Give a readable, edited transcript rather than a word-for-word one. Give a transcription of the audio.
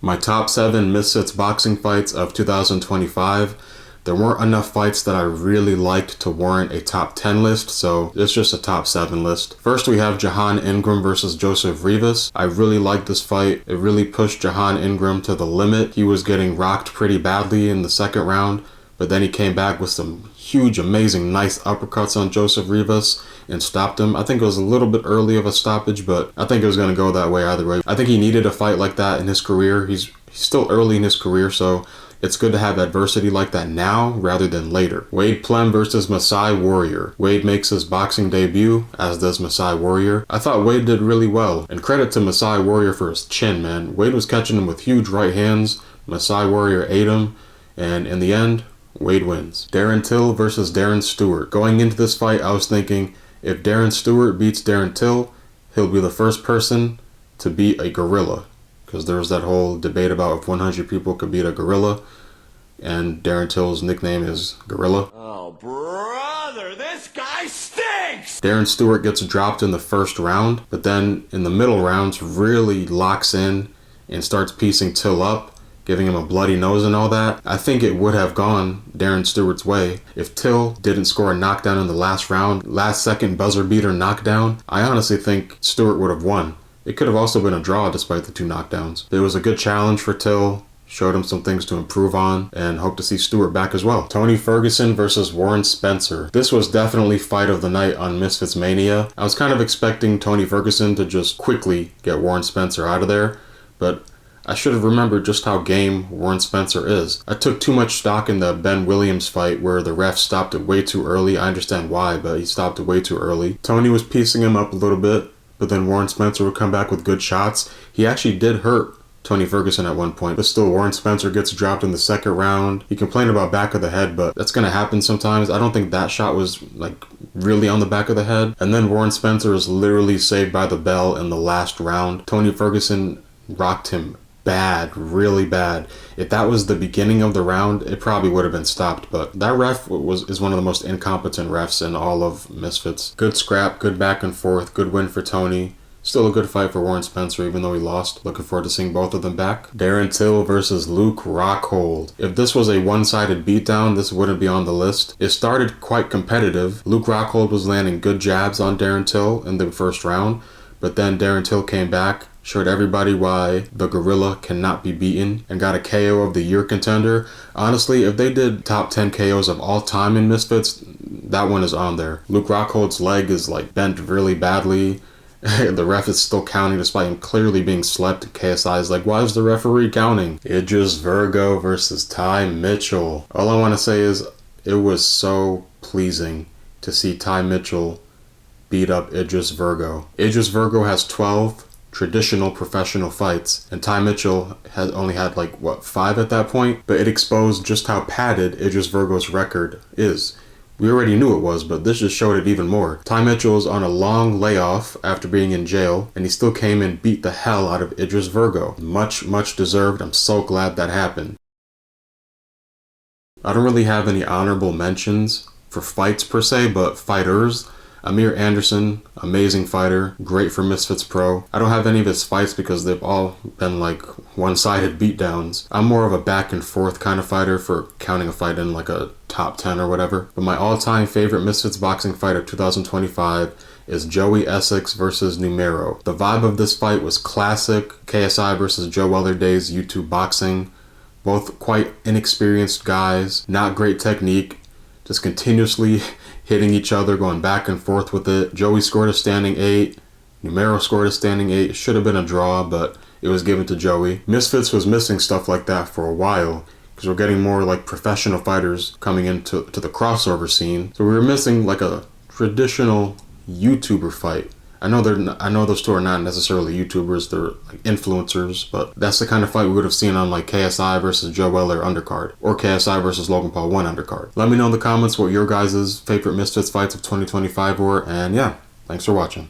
My top 7 Misfits boxing fights of 2025. There weren't enough fights that I really liked to warrant a top 10 list, so it's just a top 7 list. First we have Jahan Ingram versus Joseph Rivas. I really liked this fight. It really pushed Jahan Ingram to the limit. He was getting rocked pretty badly in the second round, but then he came back with some huge, amazing, nice uppercuts on Joseph Rivas and stopped him. I think it was a little bit early of a stoppage, but I think it was going to go that way either way. I think he needed a fight like that in his career. He's still early in his career, so it's good to have adversity like that now rather than later. Wade Plem versus Masai Warrior. Wade makes his boxing debut, as does Masai Warrior. I thought Wade did really well, and credit to Masai Warrior for his chin, man. Wade was catching him with huge right hands. Masai Warrior ate him, and in the end, Wade wins. Darren Till versus Darren Stewart. Going into this fight, I was thinking, if Darren Stewart beats Darren Till, he'll be the first person to beat a gorilla. Because there was that whole debate about if 100 people could beat a gorilla, and Darren Till's nickname is Gorilla. Oh, brother, this guy stinks! Darren Stewart gets dropped in the first round, but then in the middle rounds really locks in and starts piecing Till up, giving him a bloody nose and all that. I think it would have gone Darren Stewart's way if Till didn't score a knockdown in the last round, last second buzzer beater knockdown. I honestly think Stewart would have won. It could have also been a draw despite the 2 knockdowns. It was a good challenge for Till, showed him some things to improve on, and hope to see Stewart back as well. Tony Ferguson versus Warren Spencer. This was definitely fight of the night on Misfits Mania. I was kind of expecting Tony Ferguson to just quickly get Warren Spencer out of there, but I should have remembered just how game Warren Spencer is. I took too much stock in the Ben Williams fight where the ref stopped it way too early. I understand why, but he stopped it way too early. Tony was piecing him up a little bit, but then Warren Spencer would come back with good shots. He actually did hurt Tony Ferguson at one point, but still Warren Spencer gets dropped in the second round. He complained about back of the head, but that's going to happen sometimes. I don't think that shot was like really on the back of the head. And then Warren Spencer is literally saved by the bell in the last round. Tony Ferguson rocked him bad, really bad. If that was the beginning of the round, it probably would have been stopped, but that ref is one of the most incompetent refs in all of Misfits. Good scrap, good back and forth, good win for Tony. Still a good fight for Warren Spencer even though he lost. Looking forward to seeing both of them back. Darren Till versus Luke Rockhold. If this was a one-sided beatdown, this wouldn't be on the list. It started quite competitive. Luke Rockhold was landing good jabs on Darren Till in the first round, but then Darren Till came back, showed everybody why the gorilla cannot be beaten, and got a KO of the year contender. Honestly, if they did top 10 KOs of all time in Misfits, that one is on there. Luke Rockhold's leg is like bent really badly. The ref is still counting despite him clearly being slept. KSI is like, why is the referee counting? Idris Virgo versus Ty Mitchell. All I want to say is it was so pleasing to see Ty Mitchell beat up Idris Virgo. Idris Virgo has 12 traditional professional fights, and Ty Mitchell has only had like 5 at that point, but it exposed just how padded Idris Virgo's record is. We already knew it was, but this just showed it even more. Ty Mitchell is on a long layoff after being in jail, and he still came and beat the hell out of Idris Virgo. Much deserved. I'm so glad that happened. I don't really have any honorable mentions for fights per se, but fighters. Amir Anderson, amazing fighter, great for Misfits Pro. I don't have any of his fights because they've all been like one-sided beatdowns. I'm more of a back and forth kind of fighter for counting a fight in like a top 10 or whatever. But my all-time favorite Misfits boxing fight of 2025 is Joey Essex versus Numeiro. The vibe of this fight was classic KSI versus Joe Weller days YouTube boxing. Both quite inexperienced guys, not great technique, just continuously hitting each other, going back and forth with it. Joey scored a standing 8. Numeiro scored a standing 8. It should have been a draw, but it was given to Joey. Misfits was missing stuff like that for a while because we're getting more like professional fighters coming into the crossover scene. So we were missing like a traditional YouTuber fight. I know those two are not necessarily YouTubers, they're like influencers, but that's the kind of fight we would have seen on like KSI versus Joe Weller undercard, or KSI versus Logan Paul 1 undercard. Let me know in the comments what your guys' favorite Misfits fights of 2025 were, and yeah, thanks for watching.